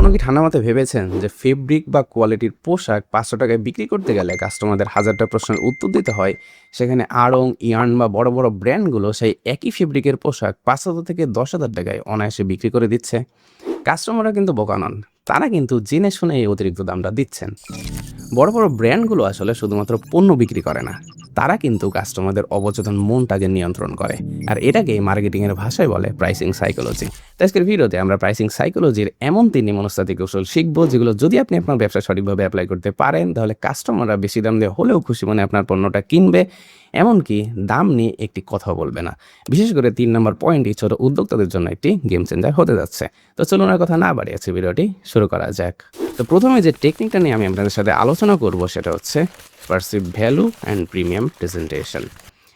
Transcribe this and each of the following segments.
কখনো কি ঠান্ডা মাথায় ভেবেছেন যে ফেব্রিক বা কোয়ালিটির পোশাক 500 টাকায় বিক্রি করতে গেলে কাস্টমারদের হাজারটা প্রশ্নের উত্তর দিতে হয়, সেখানে আড়ং, ইয়ার্ন বা বড় বড় ব্র্যান্ডগুলো সেই একই ফেব্রিকের পোশাক 500 থেকে 10,000 টাকায় অনায়াসে বিক্রি করে দিচ্ছে। কাস্টমাররা কিন্তু বোকা নন, তারা কিন্তু জেনে শুনে এই অতিরিক্ত দামটা দিচ্ছেন। বড় বড় ব্র্যান্ডগুলো আসলে শুধুমাত্র পণ্য বিক্রি করে না, তারা কিন্তু কাস্টমারদের অবচেতন মনটাকে নিয়ন্ত্রণ করে। আর এটাকে মার্কেটিংয়ের ভাষায় বলে প্রাইসিং সাইকোলজি। তো আজকের ভিডিওতে আমরা প্রাইসিং সাইকোলজির এমন 3টি মনস্তাত্ত্বিক কৌশল শিখবো, যেগুলো যদি আপনি আপনার ব্যবসা সঠিকভাবে অ্যাপ্লাই করতে পারেন, তাহলে কাস্টমাররা বেশি দাম দিয়ে হলেও খুশি মনে আপনার পণ্যটা কিনবে, এমনকি দাম নিয়ে একটি কথাও বলবে না। বিশেষ করে 3 নম্বর পয়েন্টই ছোট উদ্যোক্তাদের জন্য একটি গেম চেঞ্জার হতে যাচ্ছে। তো চলুন আর কথা না বাড়িয়ে ভিডিওটি শুরু করা যাক। তো প্রথমে যে টেকনিকটা নিয়ে আমি আপনাদের সাথে আলোচনা করব সেটা হচ্ছে perceive value and premium presentation.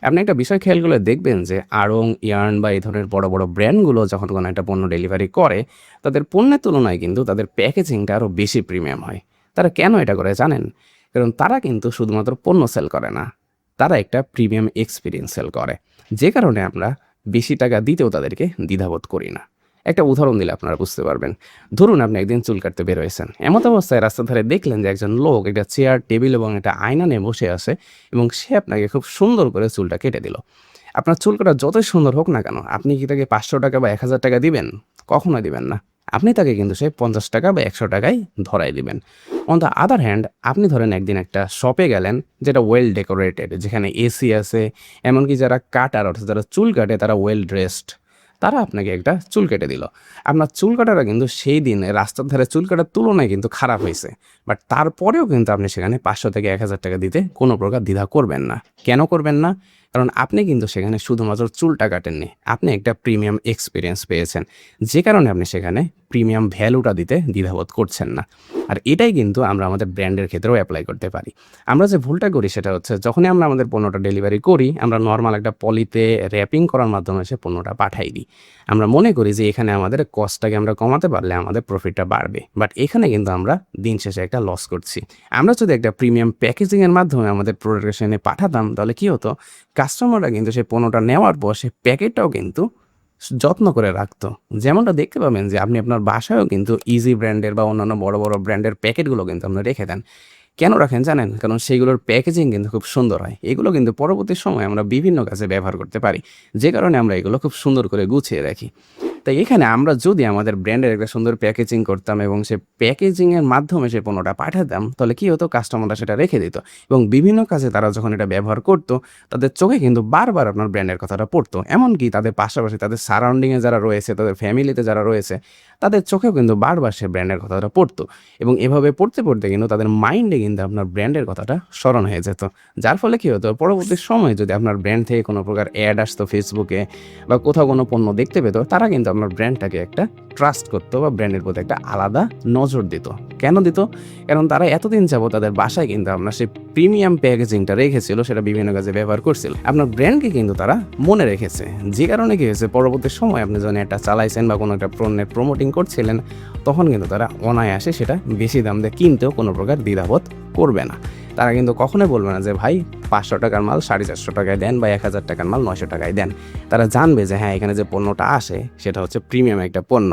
আপনি একটা বিষয় খেয়াল করলে দেখবেন যে আড়ং, ইয়ার্ন বা এই ধরনের বড় বড় ব্র্যান্ডগুলো যখন কোনো একটা পণ্য ডেলিভারি করে, তাদের পণ্যের তুলনায় কিন্তু তাদের প্যাকেজিংটা আরও বেশি প্রিমিয়াম হয়। তারা কেন এটা করে জানেন? কারণ তারা কিন্তু শুধুমাত্র পণ্য সেল করে না, তারা একটা প্রিমিয়াম এক্সপিরিয়েন্স সেল করে, যে কারণে আমরা বেশি টাকা দিতেও তাদেরকে দ্বিধাবোধ করি না। একটা উদাহরণ দিলে আপনারা বুঝতে পারবেন। ধরুন আপনি একদিন চুল কাটতে বের হয়েছেন, এমত অবস্থায় রাস্তার ধারে দেখলেন যে একজন লোক একটা চেয়ার, টেবিল এবং একটা আয়না নিয়ে বসে আছে এবং সে আপনাকে খুব সুন্দর করে চুলটা কেটে দিল। আপনার চুল কাটা যতই সুন্দর হোক না কেন, আপনি কি তাকে 500 টাকা বা 1000 টাকা দিবেন? কখনোই দিবেন না। আপনি তাকে কিন্তু সে 50 টাকা বা 100 টাকায় ধরাই দিবেন। অন দ্য আদার হ্যান্ড, আপনি ধরেন একদিন একটা শপে গেলেন যেটা ওয়েল ডেকোরেটেড, যেখানে এসি আছে, এমনকি যারা কাটার অর্থাৎ যারা চুল কাটে তারা ওয়েল ড্রেসড, তারা আপনাকে একটা চুল কেটে দিল। আপনার চুল কাটাটা কিন্তু সেই দিন রাস্তার ধারে চুল কাটার তুলনায় কিন্তু খারাপ হয়েছে, বাট তারপরেও কিন্তু আপনি সেখানে 500 থেকে 1000 টাকা দিতে কোনো প্রকার দ্বিধা করবেন না। কেন করবেন না? কারণ আপনি কিন্তু সেখানে শুধুমাত্র চুলটা কাটেননি, আপনি একটা প্রিমিয়াম এক্সপিরিয়েন্স পেয়েছেন, যে কারণে আপনি সেখানে প্রিমিয়াম ভ্যালুটা দিতে দ্বিধাবোধ করছেন না। আর এটাই কিন্তু আমরা আমাদের ব্র্যান্ডের ক্ষেত্রেও অ্যাপ্লাই করতে পারি। আমরা যে ভুলটা করি সেটা হচ্ছে, যখনই আমরা আমাদের পণ্যটা ডেলিভারি করি, আমরা নর্মাল একটা পলিতে র্যাপিং করার মাধ্যমে সে পণ্যটা পাঠাই দিই। আমরা মনে করি যে এখানে আমাদের কস্টটাকে আমরা কমাতে পারলে আমাদের প্রফিটটা বাড়বে, বাট এখানে কিন্তু আমরা দিন শেষে একটা লস করছি। আমরা যদি একটা প্রিমিয়াম প্যাকেজিংয়ের মাধ্যমে আমাদের প্রোডাক্ট এনে পাঠাতাম, তাহলে কী হতো, কাস্টমাররা কিন্তু সেই পণ্যটা নেওয়ার পর সেই প্যাকেটটাও কিন্তু যত্ন করে রাখতো। যেমনটা দেখতে পাবেন যে আপনি আপনার বাসায়ও কিন্তু ইজি ব্র্যান্ডের বা অন্যান্য বড় বড় ব্র্যান্ডের প্যাকেটগুলো কিন্তু আপনি রেখে দেন। কেন রাখেন জানেন? কারণ সেইগুলোর প্যাকেজিং কিন্তু খুব সুন্দর হয়। এগুলো কিন্তু পরবর্তী সময়ে আমরা বিভিন্ন কাজে ব্যবহার করতে পারি, যে কারণে আমরা এগুলো খুব সুন্দর করে গুছিয়ে রাখি। তাই এখানে আমরা যদি আমাদের ব্র্যান্ডের একটা সুন্দর প্যাকেজিং করতাম এবং সে প্যাকেজিংয়ের মাধ্যমে সে পণ্যটা পাঠাতাম, তাহলে কী হতো, কাস্টমাররা সেটা রেখে দিত এবং বিভিন্ন কাজে তারা যখন এটা ব্যবহার করতো, তাদের চোখে কিন্তু বারবার আপনার ব্র্যান্ডের কথাটা পড়তো। এমনকি তাদের পাশাপাশি তাদের সারাউন্ডিংয়ে যারা রয়েছে, তাদের ফ্যামিলিতে যারা রয়েছে, তাদের চোখেও কিন্তু বারবার সে ব্র্যান্ডের কথাটা পড়তো এবং এভাবে পড়তে পড়তে কিন্তু তাদের মাইন্ডে কিন্তু আপনার ব্র্যান্ডের কথাটা স্মরণ হয়ে যেত। যার ফলে কী হতো, পরবর্তী সময়ে যদি আপনার ব্র্যান্ড থেকে কোনো প্রকার অ্যাড আসতো ফেসবুকে বা কোথাও কোনো পণ্য দেখতে পেত, তারা কিন্তু আপনার ব্র্যান্ডটাকে একটা ট্রাস্ট করতো বা ব্র্যান্ডের প্রতি একটা আলাদা নজর দিত। কেন দিত? কারণ তারা এতদিন যাবো তাদের বাসায় কিন্তু আপনার সেই প্রিমিয়াম প্যাকেজিংটা রেখেছিল, সেটা বিভিন্ন কাজে ব্যবহার করছিল। আপনার ব্র্যান্ডকে কিন্তু তারা মনে রেখেছে, যে কারণে কী হয়েছে, পরবর্তী সময় আপনি যখন এটা চালাইছেন বা কোনো একটা পণ্যের প্রমোটিং করছিলেন, তখন কিন্তু তারা অনায়াসে সেটা বেশি দাম দিয়ে কিনতেও কোনো প্রকার দ্বিধাবোধ করবে না। তারা কিন্তু কখনোই বলবে না যে ভাই 500 টাকার মাল 450 টাকায় দেন বা 1000 টাকার মাল 900 টাকায় দেন। তারা জানবে যে হ্যাঁ, এখানে যে পণ্যটা আসে সেটা হচ্ছে প্রিমিয়াম একটা পণ্য।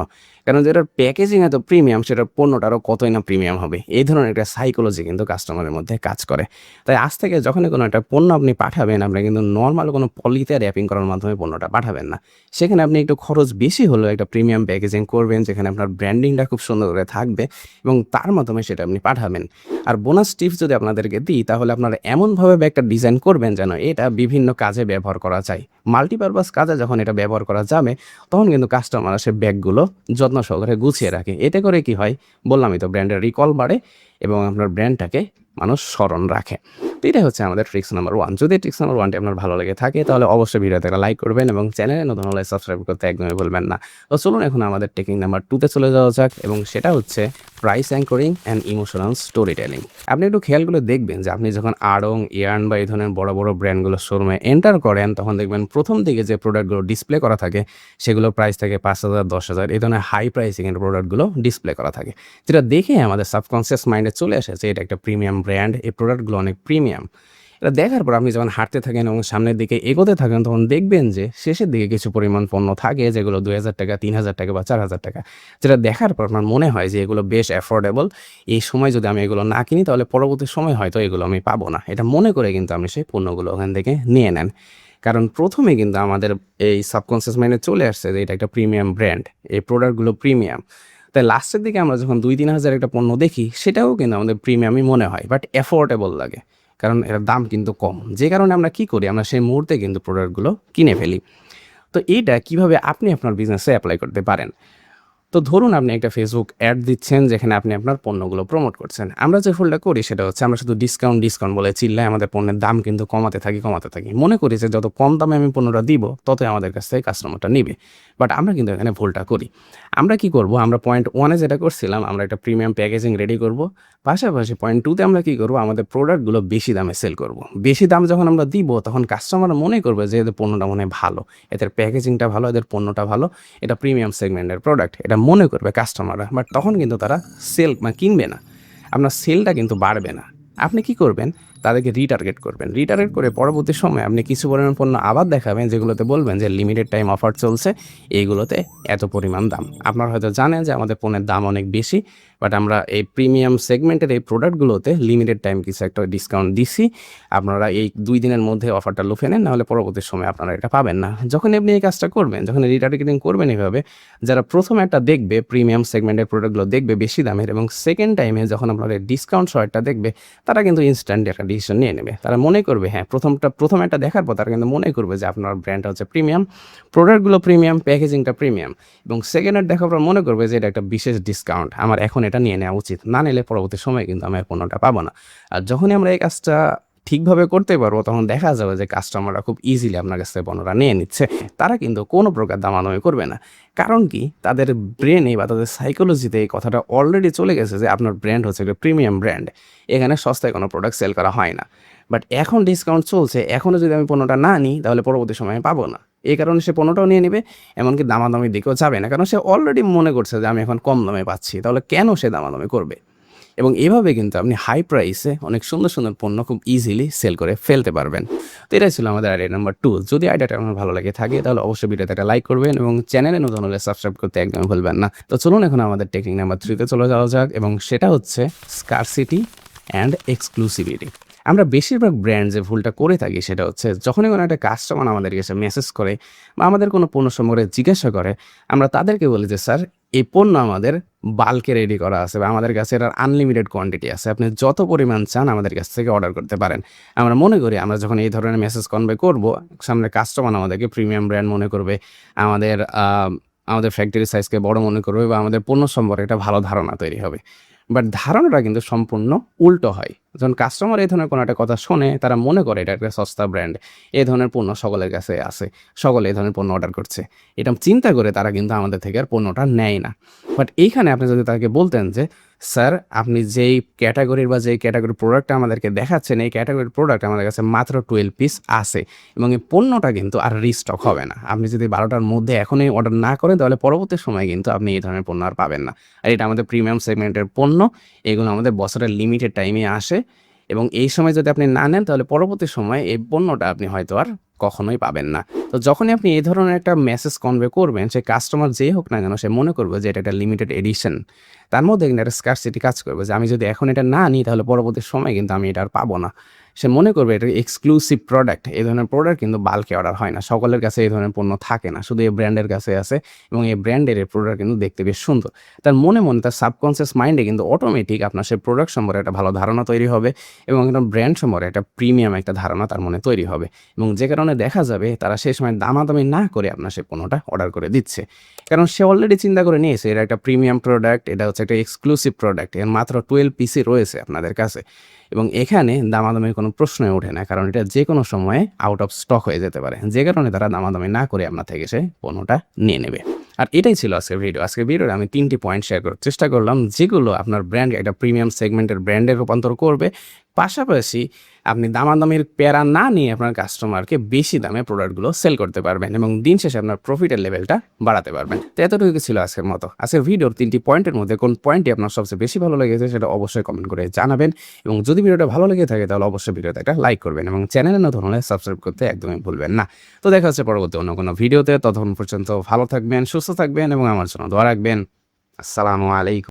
কারণ যেটার প্যাকেজিং এত প্রিমিয়াম, সেটার পণ্যটা আরও কতই না প্রিমিয়াম হবে। এই ধরনের একটা সাইকোলজি কিন্তু কাস্টমারের মধ্যে কাজ করে। তাই আজ থেকে যখনই কোনো একটা পণ্য আপনি পাঠাবেন, আপনি কিন্তু নর্মাল কোনো পলিতে র্যাপিং করার মাধ্যমে পণ্যটা পাঠাবেন না। সেখানে আপনি একটু খরচ বেশি হলেও একটা প্রিমিয়াম প্যাকেজিং করবেন, যেখানে আপনার ব্র্যান্ডিংটা খুব সুন্দর করে থাকবে এবং তার মাধ্যমে সেটা আপনি পাঠাবেন। আর বোনাস টিপস যদি আপনাদেরকে দিই, তাহলে আপনারা এমনভাবে ব্যাগটা ডিজাইন করবেন যেন এটা বিভিন্ন কাজে ব্যবহার করা যায়। মাল্টিপারপাস কাজে যখন এটা ব্যবহার করা যাবে, তখন কিন্তু কাস্টমার সে ব্যাগগুলো যত্ন সহকারে গুছিয়ে রাখে। এতে করে কি হয়, বললামই তো, ব্র্যান্ডের রিকল বাড়ে এবং আপনার ব্র্যান্ডটাকে মানুষ স্মরণ রাখে। তো এটাই হচ্ছে আমাদের ট্রিক্স নাম্বার 1। যদি ট্রিক্স নাম্বার 1টি আপনার ভালো লেগে থাকে, তাহলে অবশ্যই ভিডিওতে একটা লাইক করবেন এবং চ্যানেলে নতুন হলে সাবস্ক্রাইব করতে একদমই ভুলবেন না। তো চলুন এখন আমাদের টেকনিক নাম্বার 2তে চলে যাওয়া যাক, এবং সেটা হচ্ছে price anchoring and emotional story telling. আপনি একটু খেয়াল করে দেখবেন যে আপনি যখন আড়ং, ইয়ার্ন বা এই ধরনের বড় বড় ব্র্যান্ডগুলো শোরুমে এন্টার করেন, তখন দেখবেন প্রথম দিকে যে প্রোডাক্টগুলো ডিসপ্লে করা থাকে, সেগুলো প্রাইস থেকে 5000, 10,000 এই ধরনের হাই প্রাইসিংয়ের প্রোডাক্টগুলো ডিসপ্লে করা থাকে, যেটা দেখে আমাদের সাবকনসিয়াস মাইন্ডে চলে আসে যে এটা একটা প্রিমিয়াম ব্র্যান্ড, এই প্রোডাক্টগুলো অনেক প্রিমিয়াম। এটা দেখার পর আপনি যখন হাঁটতে থাকেন এবং সামনের দিকে এগোতে থাকেন তখন দেখবেন যে শেষের দিকে কিছু পরিমাণ পণ্য থাকে যেগুলো ৳২,০০০, ৳৩,০০০ বা ৳৪,০০০, যেটা দেখার পর আমার মনে হয় যে এগুলো বেশ অ্যাফোর্ডেবল। এই সময় যদি আমি এগুলো না কিনি তাহলে পরবর্তী সময় হয়তো এগুলো আমি পাবো না। এটা মনে করে কিন্তু আপনি সেই পণ্যগুলো ওখান থেকে নিয়ে নেন। কারণ ১ম এ কিন্তু আমাদের এই সাবকন্সিয়াস মাইন্ডে চলে আসছে যে এটা একটা প্রিমিয়াম ব্র্যান্ড। এই প্রোডাক্টগুলো প্রিমিয়াম। তাই লাস্টের দিকে আমরা যখন ২-৩ হাজার একটা পণ্য দেখি সেটাও কিন্তু আমাদের প্রিমিয়ামই মনে হয়। বাট অ্যাফোর্ডেবল লাগে। কারণ এটার দাম কিন্তু কম। যে কারণে আমরা কি করি? আমরা সেই মুহূর্তে কিন্তু প্রোডাক্টগুলো কিনে ফেলি। তো এইটা কিভাবে আপনি আপনার বিজনেসে এপ্লাই করতে পারেন? তো ধরুন আপনি একটা ফেসবুক অ্যাড দিচ্ছেন যেখানে আপনি আপনার পণ্যগুলো প্রমোট করছেন। আমরা যে ভুলটা করি সেটা হচ্ছে আমরা শুধু ডিসকাউন্ট, ডিসকাউন্ট বলে চিল্লাই আমাদের পণ্যের দাম কিন্তু কমাতে থাকি, কমাতে থাকি। মনে করি যে যত কম দামে আমি পণ্যটা দিব ততই আমাদের কাছ থেকে কাস্টমারটা নিবে। বাট আমরা কিন্তু এখানে ভুলটা করি। আমরা কি করব? আমরা পয়েন্ট 1 এ যেটা করছিলাম আমরা একটা প্রিমিয়াম প্যাকেজিং রেডি করব। পাশাপাশি পয়েন্ট 2 তে আমরা কি করব? আমাদের প্রোডাক্টগুলো বেশি দামে সেল করব। বেশি দাম যখন আমরা দিব তখন কাস্টমার মনে করবে যে এদের পণ্যটা মনে হয় ভালো। এদের প্যাকেজিংটা ভালো, এদের পণ্যটা ভালো। এটা প্রিমিয়াম সেগমেন্টের প্রোডাক্ট। এটা মনে করবে কাস্টমাররা। বাট তখন কিন্তু তারা কিনবে না। আপনার সেলটা কিন্তু বাড়বে না। আপনি কি করবেন? তাদেরকে রিটার্গেট করবেন। রিটার্গেট করে পরবর্তী সময়ে আপনি কিছু পরিমাণ পণ্য আবার দেখাবেন যেগুলোতে বলবেন যে লিমিটেড টাইম অফার চলছে, এইগুলোতে এত পরিমাণ দাম। আপনারা হয়তো জানেন যে আমাদের পণ্যের দাম অনেক বেশি। বাট আমরা এই প্রিমিয়াম সেগমেন্টের এই প্রোডাক্টগুলোতে লিমিটেড টাইম কিছু একটা ডিসকাউন্ট দিছি। আপনারা এই ২ দিনের মধ্যে অফারটা লুফে নেন, নাহলে পরবর্তী সময়ে আপনারা এটা পাবেন না। যখন আপনি এই কাজটা করবেন, যখন রিটার্গেটিং করবেন এভাবে, যারা ১ম একটা দেখবে প্রিমিয়াম সেগমেন্টের প্রোডাক্টগুলো দেখবে বেশি দামের এবং সেকেন্ড টাইমে যখন আপনাদের ডিসকাউন্ট সহ একটা দেখবে, তারা কিন্তু ইনস্ট্যান্ট একটা ডিসিশন নিয়ে নেবে। তারা মনে করবে হ্যাঁ, প্রথম একটা দেখার পর তারা কিন্তু মনে করবে যে আপনার ব্র্যান্ডটা হচ্ছে প্রিমিয়াম, প্রোডাক্টগুলো প্রিমিয়াম, প্যাকেজিংটা প্রিমিয়াম এবং সেকেন্ড এর দেখার পর মনে করবে যে এটা একটা বিশেষ ডিসকাউন্ট। আমার এখন এটা নিয়ে নেওয়া উচিত। না নিলে পরবর্তী সময়ে কিন্তু আমি পণ্যটা পাবো না। আর যখনই আমরা এই কাজটা ঠিকভাবে করতে পারবো তখন দেখা যাবে যে কাস্টমাররা খুব ইজিলি আপনার কাছ থেকে পণ্যটা নিয়ে নিচ্ছে। তারা কিন্তু কোনো প্রকার দামাদামি করবে না। কারণ কি? তাদের ব্রেনে বা তাদের সাইকোলজিতে এই কথাটা অলরেডি চলে গেছে যে আপনার ব্র্যান্ড হচ্ছে একটা প্রিমিয়াম ব্র্যান্ড। এখানে সস্তায় কোনো প্রোডাক্ট সেল করা হয় না। বাট এখন ডিসকাউন্ট চলছে, এখনও যদি আমি পণ্যটা না নিই তাহলে পরবর্তী সময়ে পাবো না। এই কারণে সে পণ্যটাও নিয়ে নিবে, এমনকি দামাদামির দিকেও যাবে না। কারণ সে অলরেডি মনে করছে যে আমি এখন কম দামে পাচ্ছি। তাহলে কেন সে দামাদামি করবে? এবং এভাবে কিন্তু আপনি হাই প্রাইসে অনেক সুন্দর, সুন্দর পণ্য খুব ইজিলি সেল করে ফেলতে পারবেন। তো এটাই ছিল আমাদের আইডিয়া নাম্বার 2। যদি আইডিয়াটা আপনার ভালো লেগে থাকে তাহলে অবশ্যই ভিডিওতে একটা লাইক করবেন এবং চ্যানেলে নতুন হলে সাবস্ক্রাইব করতে একদমই ভুলবেন না। তো চলুন এখন আমাদের টেকনিক নাম্বার 3 তে চলে যাওয়া যাক এবং সেটা হচ্ছে স্কারসিটি অ্যান্ড এক্সক্লুসিভিটি। আমরা বেশিরভাগ ব্র্যান্ড যে ভুলটা করে থাকি সেটা হচ্ছে যখনই কোনো একটা কাস্টমার আমাদেরকে এসে মেসেজ করে বা আমাদের কোনো পণ্য সম্পর্কে জিজ্ঞাসা করে, আমরা তাদেরকে বলি যে স্যার এই পণ্য আমাদের বাল্কে রেডি করা আছে বা আমাদের কাছে এটার আনলিমিটেড কোয়ান্টিটি আছে। আপনি যত পরিমাণ চান আমাদের কাছ থেকে অর্ডার করতে পারেন। আমরা মনে করি আমরা যখন এই ধরনের মেসেজ কনভে করব, সামনে কাস্টমার আমাদেরকে প্রিমিয়াম ব্র্যান্ড মনে করবে, আমাদের আমাদের ফ্যাক্টরি সাইজকে বড় মনে করবে বা আমাদের পণ্য সম্পর্কে একটা ভালো ধারণা তৈরি হবে। বাট ধারণাটা কিন্তু সম্পূর্ণ উল্টো হয়। যখন কাস্টমার এই ধরনের কোনো একটা কথা শোনে তারা মনে করে এটা একটা সস্তা ব্র্যান্ড, এই ধরনের পণ্য সকলের কাছে আছে, সকলে এই ধরনের পণ্য অর্ডার করছে। এটা চিন্তা করে তারা কিন্তু আমাদের থেকে আর পণ্যটা নেয় না। বাট এইখানে আপনি যদি তাকে বলতেন যে স্যার আপনি যেই ক্যাটাগরির বা যেই ক্যাটাগরির প্রোডাক্টটা আমাদেরকে দেখাচ্ছেন এই ক্যাটাগরির প্রোডাক্ট আমাদের কাছে মাত্র 12 পিস আছে এবং এই পণ্যটা কিন্তু আর রিস্টক হবে না। আপনি যদি 12টার মধ্যে এখনই অর্ডার না করেন তাহলে পরবর্তী সময়ে কিন্তু আপনি এই ধরনের পণ্য আর পাবেন না। আর এটা আমাদের প্রিমিয়াম সেগমেন্টের পণ্য, এগুলো আমাদের বছরের লিমিটেড টাইমে আসে এবং এই সময় যদি আপনি না নেন তাহলে পরবর্তী সময়ে এই পণ্যটা আপনি হয়তো আর কখনোই পাবেন না। তো যখনই আপনি এই ধরনের একটা মেসেজ কনভে করবেন, সে কাস্টমার যেই হোক না কেন সে মনে করবে যে এটা একটা লিমিটেড এডিশন। তার মধ্যে কিন্তু একটা স্কারসিটি কাজ করবে যে আমি যদি এখন এটা না নিই তাহলে পরবর্তী সময়ে কিন্তু আমি এটা আর পাবো না। সে মনে করবে এটা এক্সক্লুসিভ প্রোডাক্ট। এই ধরনের প্রোডাক্ট কিন্তু বাল্কে অর্ডার হয় না। সকলের কাছে এই ধরনের পণ্য থাকে না। শুধু এই ব্র্যান্ডের কাছে আছে এবং এই ব্র্যান্ডের এই প্রোডাক্ট কিন্তু দেখতে বেশ সুন্দর। তার মনে, মনে তার সাবকনসিয়াস মাইন্ডে কিন্তু অটোমেটিক আপনার সেই প্রোডাক্ট সম্পর্কে একটা ভালো ধারণা তৈরি হবে এবং একটা ব্র্যান্ড সম্পর্কে একটা প্রিমিয়াম একটা ধারণা তার মনে তৈরি হবে এবং যে কারণে দেখা যাবে তারা সেই সময় দামাদামি না করে আপনার সেই পণ্যটা অর্ডার করে দিচ্ছে। কারণ সে অলরেডি চিন্তা করে নিয়েছে এটা একটা প্রিমিয়াম প্রোডাক্ট, এটা হচ্ছে একটা এক্সক্লুসিভ প্রোডাক্ট। এর মাত্র 12 পিসই রয়েছে আপনাদের কাছে এবং এখানে দামাদামির কোনো প্রশ্নই ওঠে না, কারণ এটা যে কোনো সময়ে আউট অফ স্টক হয়ে যেতে পারে। যে কারণে তারা দামাদামি না করে আপনার থেকে সে পণ্যটা নিয়ে নেবে। আর এটাই ছিল আজকের ভিডিও। আজকের ভিডিওতে আমি 3টি পয়েন্ট শেয়ার করার চেষ্টা করলাম যেগুলো আপনার ব্র্যান্ড একটা প্রিমিয়াম সেগমেন্টের ব্র্যান্ডে রূপান্তর করবে। পাশাপাশি আপনি দামাদামির প্যারা না নিয়ে আপনার কাস্টমারকে বেশি দামে প্রোডাক্টগুলো সেল করতে পারবেন এবং দিন শেষে আপনার প্রফিটের লেভেলটা বাড়াতে পারবেন। তো এতটুকু ছিল আজকের মতো। আজকের ভিডিওর 3টি পয়েন্টের মধ্যে কোন পয়েন্টটি আপনার সবচেয়ে বেশি ভালো লেগেছে সেটা অবশ্যই কমেন্ট করে জানাবেন এবং যদি ভিডিওটা ভালো লেগে থাকে তাহলে অবশ্যই ভিডিওতে একটা লাইক করবেন এবং চ্যানেলে নতুন হলে সাবস্ক্রাইব করতে একদমই ভুলবেন না। তো দেখা হচ্ছে পরবর্তী অন্য কোনো ভিডিওতে। ততক্ষণ পর্যন্ত ভালো থাকবেন, সুস্থ থাকবেন এবং আমার জন্য দোয়া রাখবেন। আসসালামু আলাইকুম।